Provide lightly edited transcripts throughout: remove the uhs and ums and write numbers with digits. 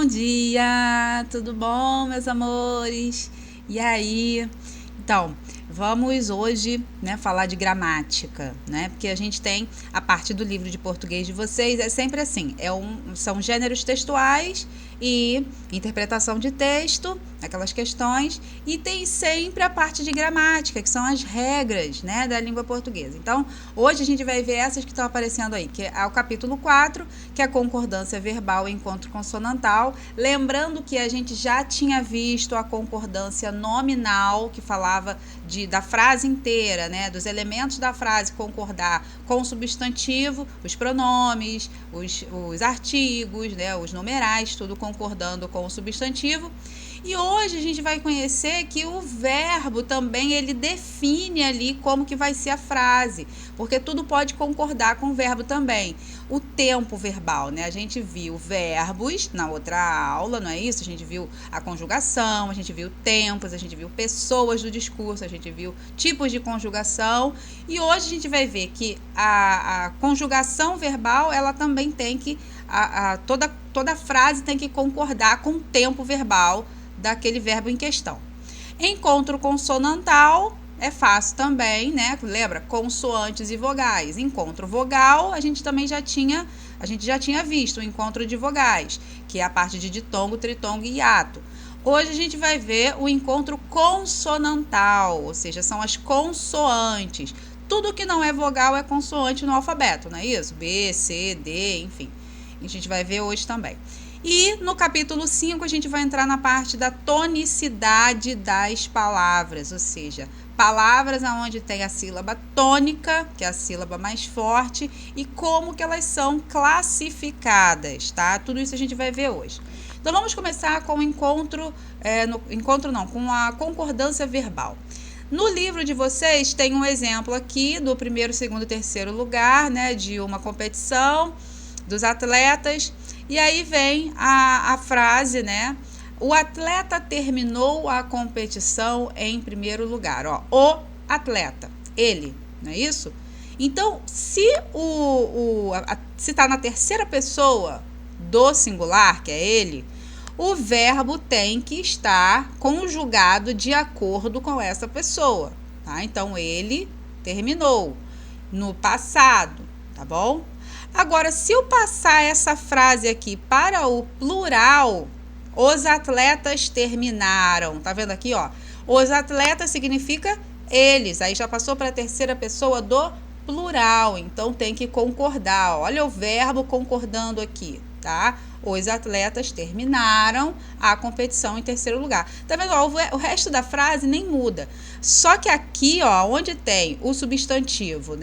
dia! Tudo bom, meus amores? E aí? Então, vamos hoje, falar de gramática, Porque a gente tem a parte do livro de português de vocês, é sempre assim, são gêneros textuais e interpretação de texto, aquelas questões, e tem sempre a parte de gramática, que são as regras, da língua portuguesa. Então, hoje a gente vai ver essas que estão aparecendo aí, que é o capítulo 4, que é a concordância verbal e encontro consonantal. Lembrando que a gente já tinha visto a concordância nominal, que falava da frase inteira, dos elementos da frase concordar com o substantivo, os pronomes, os artigos, os numerais, tudo concordando com o substantivo. E hoje a gente vai conhecer que o verbo também, ele define ali como que vai ser a frase, porque tudo pode concordar com o verbo também. O tempo verbal, A gente viu verbos na outra aula, não é isso? A gente viu a conjugação, a gente viu tempos, a gente viu pessoas do discurso, a gente viu tipos de conjugação. E hoje a gente vai ver que a conjugação verbal, ela também tem que, toda frase tem que concordar com o tempo verbal daquele verbo em questão. Encontro consonantal é fácil também, Lembra? Consoantes e vogais. Encontro vogal, a gente já tinha visto o encontro de vogais, que é a parte de ditongo, tritongo e hiato. Hoje a gente vai ver o encontro consonantal, ou seja, são as consoantes. Tudo que não é vogal é consoante no alfabeto, não é isso? B, C, D, enfim. A gente vai ver hoje também. E no capítulo 5 a gente vai entrar na parte da tonicidade das palavras, ou seja, palavras onde tem a sílaba tônica, que é a sílaba mais forte, e como que elas são classificadas, tá? Tudo isso a gente vai ver hoje. Então vamos começar com com a concordância verbal. No livro de vocês tem um exemplo aqui do primeiro, segundo e terceiro lugar, de uma competição dos atletas. E aí vem a frase, O atleta terminou a competição em primeiro lugar. O atleta, ele, não é isso? Então, se está na terceira pessoa do singular, que é ele, o verbo tem que estar conjugado de acordo com essa pessoa, tá? Então, ele terminou no passado, tá bom? Agora, se eu passar essa frase aqui para o plural, os atletas terminaram. Tá vendo aqui, Os atletas significa eles. Aí já passou para a terceira pessoa do plural. Então, tem que concordar. Olha o verbo concordando aqui, tá? Os atletas terminaram a competição em terceiro lugar. Tá vendo? O resto da frase nem muda. Só que aqui, onde tem o substantivo,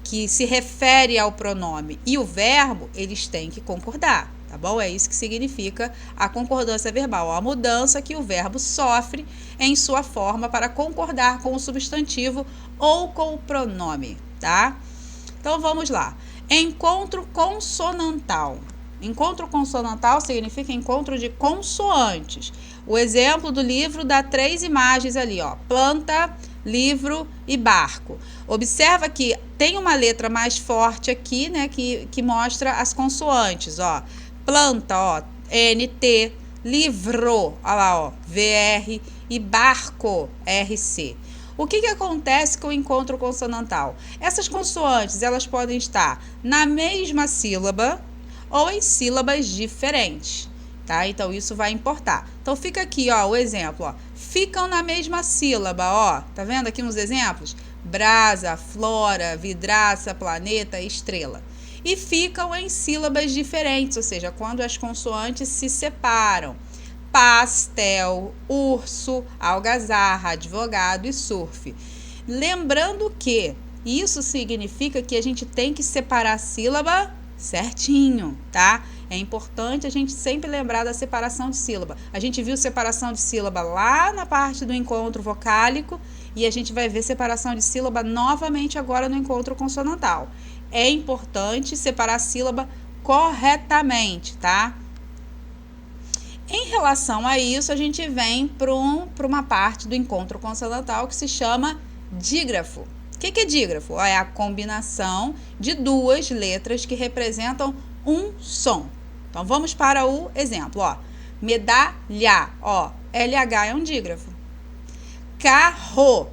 que se refere ao pronome e o verbo, eles têm que concordar, tá bom? É isso que significa a concordância verbal, a mudança que o verbo sofre em sua forma para concordar com o substantivo ou com o pronome, tá? Então, vamos lá. Encontro consonantal. Encontro consonantal significa encontro de consoantes. O exemplo do livro dá 3 imagens ali, planta, livro e barco. Observa que tem uma letra mais forte aqui, que mostra as consoantes, Planta, NT, livro, olha lá, VR e barco, RC. O que acontece com o encontro consonantal? Essas consoantes, elas podem estar na mesma sílaba ou em sílabas diferentes, tá? Então, isso vai importar. Então, fica aqui, o exemplo, Ficam na mesma sílaba, Tá vendo aqui nos exemplos? Brasa, flora, vidraça, planeta, estrela. E ficam em sílabas diferentes, ou seja, quando as consoantes se separam. Pastel, urso, algazarra, advogado e surf. Lembrando que isso significa que a gente tem que separar a sílaba certinho, tá? É importante a gente sempre lembrar da separação de sílaba. A gente viu separação de sílaba lá na parte do encontro vocálico e a gente vai ver separação de sílaba novamente agora no encontro consonantal. É importante separar a sílaba corretamente, tá? Em relação a isso, a gente vem para uma parte do encontro consonantal que se chama dígrafo. O que é dígrafo? É a combinação de 2 letras que representam um som. Então, vamos para o exemplo. Medalha, ó, LH é um dígrafo. Carro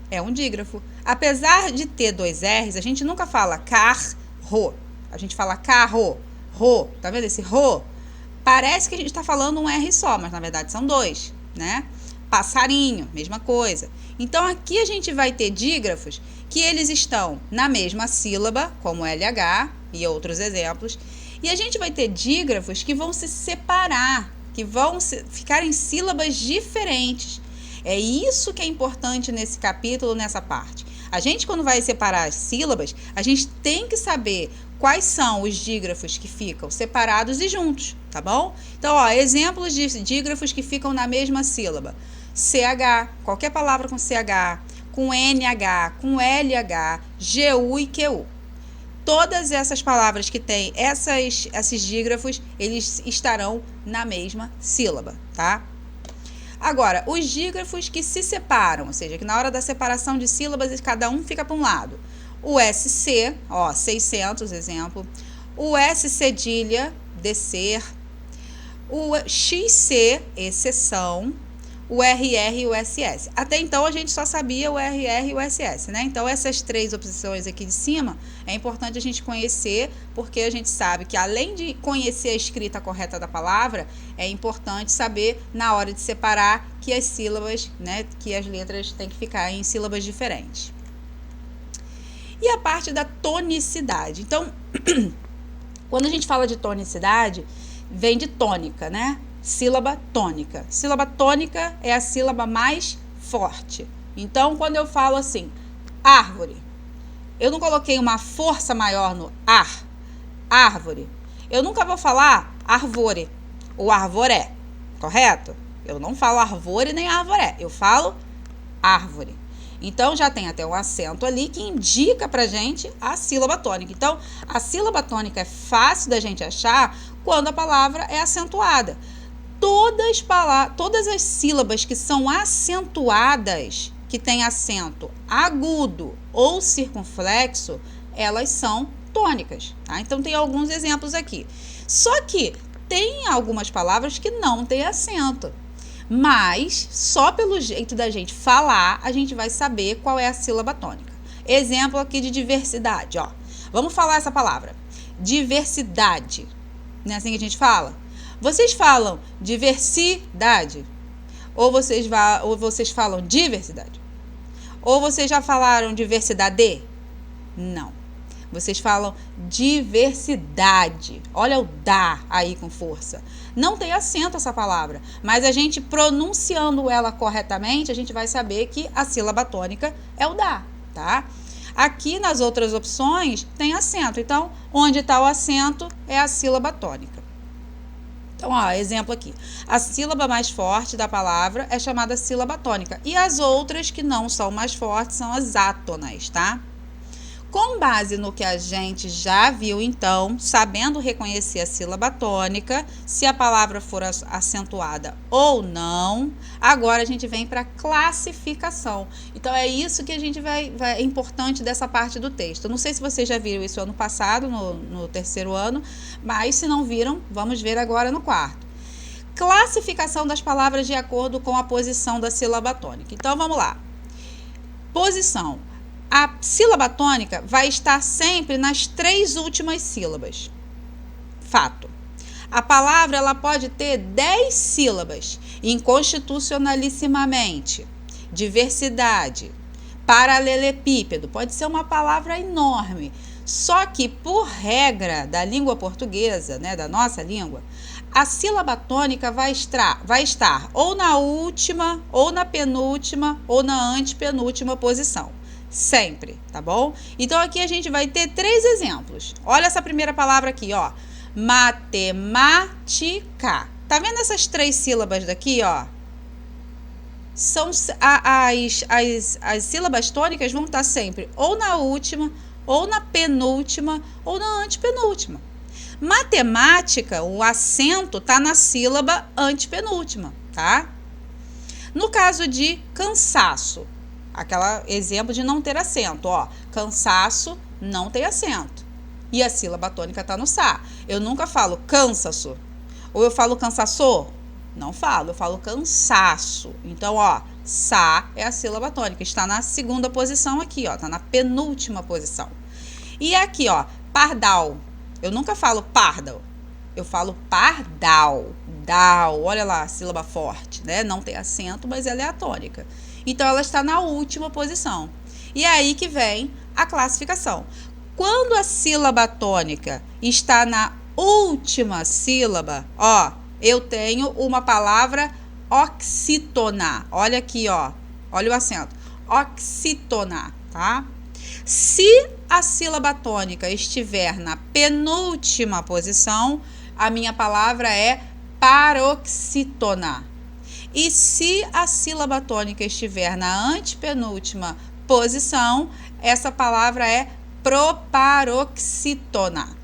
é um dígrafo. Apesar de ter 2 R's, a gente nunca fala carro. A gente fala carro, ro. Tá vendo esse ro? Parece que a gente está falando um R só, mas na verdade são 2, né? Passarinho, mesma coisa. Então aqui a gente vai ter dígrafos que eles estão na mesma sílaba, como LH e outros exemplos. E a gente vai ter dígrafos que vão se separar, que vão ficar em sílabas diferentes. É isso que é importante nesse capítulo, nessa parte. A gente, quando vai separar as sílabas, a gente tem que saber quais são os dígrafos que ficam separados e juntos, tá bom? Então, ó, exemplos de dígrafos que ficam na mesma sílaba. CH, qualquer palavra com CH, com NH, com LH, GU e QU. Todas essas palavras que têm esses dígrafos, eles estarão na mesma sílaba, tá? Agora, os dígrafos que se separam, ou seja, que na hora da separação de sílabas, cada um fica para um lado. O SC, ó, 600, exemplo. O S cedilha, descer. O XC, exceção. O RR e o SS. Até então, a gente só sabia o RR e o SS, né? Então, essas 3 opções aqui de cima, é importante a gente conhecer, porque a gente sabe que, além de conhecer a escrita correta da palavra, é importante saber, na hora de separar, que as sílabas, né, que as letras têm que ficar em sílabas diferentes. E a parte da tonicidade. Então, quando a gente fala de tonicidade, vem de tônica, né? Sílaba tônica. Sílaba tônica é a sílaba mais forte. Então, quando eu falo assim, árvore, eu não coloquei uma força maior no ar. Árvore. Eu nunca vou falar arvore ou arvoré, correto? Eu não falo arvore nem arvoré, eu falo árvore. Então, já tem até um acento ali que indica pra gente a sílaba tônica. Então, a sílaba tônica é fácil da gente achar quando a palavra é acentuada. Todas as sílabas que são acentuadas, que têm acento agudo ou circunflexo, elas são tônicas, tá? Então, tem alguns exemplos aqui. Só que tem algumas palavras que não têm acento. Mas, só pelo jeito da gente falar, a gente vai saber qual é a sílaba tônica. Exemplo aqui de diversidade, ó. Vamos falar essa palavra. Diversidade. Não é assim que a gente fala? Vocês falam diversidade? Ou vocês falam diversidade? Ou vocês já falaram diversidade? Não. Vocês falam diversidade. Olha o dá aí com força. Não tem acento essa palavra, mas a gente pronunciando ela corretamente, a gente vai saber que a sílaba tônica é o dá, tá? Aqui nas outras opções tem acento. Então, onde está o acento é a sílaba tônica. Então, ó, exemplo aqui. A sílaba mais forte da palavra é chamada sílaba tônica. E as outras que não são mais fortes são as átonas, tá? Com base no que a gente já viu, então, sabendo reconhecer a sílaba tônica, se a palavra for acentuada ou não, agora a gente vem para a classificação. Então, é isso que a gente é importante dessa parte do texto. Não sei se vocês já viram isso ano passado, no 3º ano, mas se não viram, vamos ver agora no 4º. Classificação das palavras de acordo com a posição da sílaba tônica. Então, vamos lá. Posição. A sílaba tônica vai estar sempre nas 3 últimas sílabas. Fato. A palavra ela pode ter 10 sílabas. Inconstitucionalissimamente. Diversidade. Paralelepípedo. Pode ser uma palavra enorme. Só que, por regra da língua portuguesa, né, da nossa língua, a sílaba tônica vai estar ou na última, ou na penúltima, ou na antepenúltima posição. Sempre, tá bom? Então, aqui a gente vai ter 3 exemplos. Olha essa primeira palavra aqui, ó. Matemática. Tá vendo essas 3 sílabas daqui, ó? São as sílabas tônicas vão estar sempre ou na última, ou na penúltima, ou na antepenúltima. Matemática, o acento tá na sílaba antepenúltima, tá? No caso de cansaço, aquele exemplo de não ter acento, ó. Cansaço não tem acento. E a sílaba tônica tá no sa. Eu nunca falo cansaço. Ou eu falo cansaço. Não falo, eu falo cansaço. Então, ó, sa é a sílaba tônica, está na segunda posição aqui, ó, tá na penúltima posição. E aqui, ó, pardal. Eu nunca falo pardal, eu falo pardal. Dal, olha lá, sílaba forte, né? Não tem acento, mas ela é a tônica. Então, ela está na última posição. E é aí que vem a classificação. Quando a sílaba tônica está na última sílaba, ó, eu tenho uma palavra oxítona. Olha aqui, ó. Olha o acento. Oxítona, tá? Se a sílaba tônica estiver na penúltima posição, a minha palavra é paroxítona. E se a sílaba tônica estiver na antepenúltima posição, essa palavra é proparoxítona.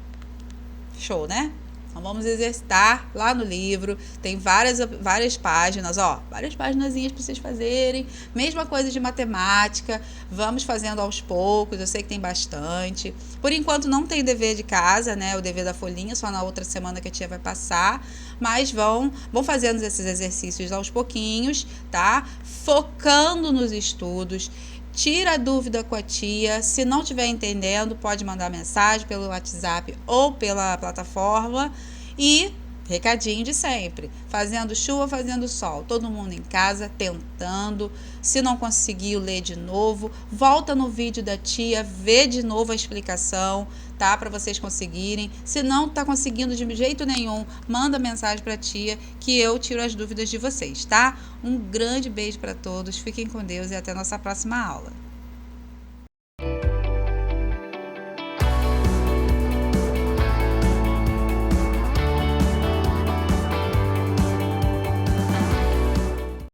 Show, né? Então, vamos exercitar lá no livro. Tem várias páginas, ó. Várias páginazinhas para vocês fazerem. Mesma coisa de matemática. Vamos fazendo aos poucos. Eu sei que tem bastante. Por enquanto, não tem dever de casa, né? O dever da folhinha, só na outra semana que a tia vai passar. Mas vão fazendo esses exercícios aos pouquinhos, tá? Focando nos estudos. Tira a dúvida com a tia. Se não estiver entendendo, pode mandar mensagem pelo WhatsApp ou pela plataforma. E recadinho de sempre, fazendo chuva, fazendo sol, todo mundo em casa tentando. Se não conseguiu ler de novo, volta no vídeo da tia, vê de novo a explicação, tá? Para vocês conseguirem. Se não tá conseguindo de jeito nenhum, manda mensagem para a tia que eu tiro as dúvidas de vocês, tá? Um grande beijo para todos, fiquem com Deus e até a nossa próxima aula.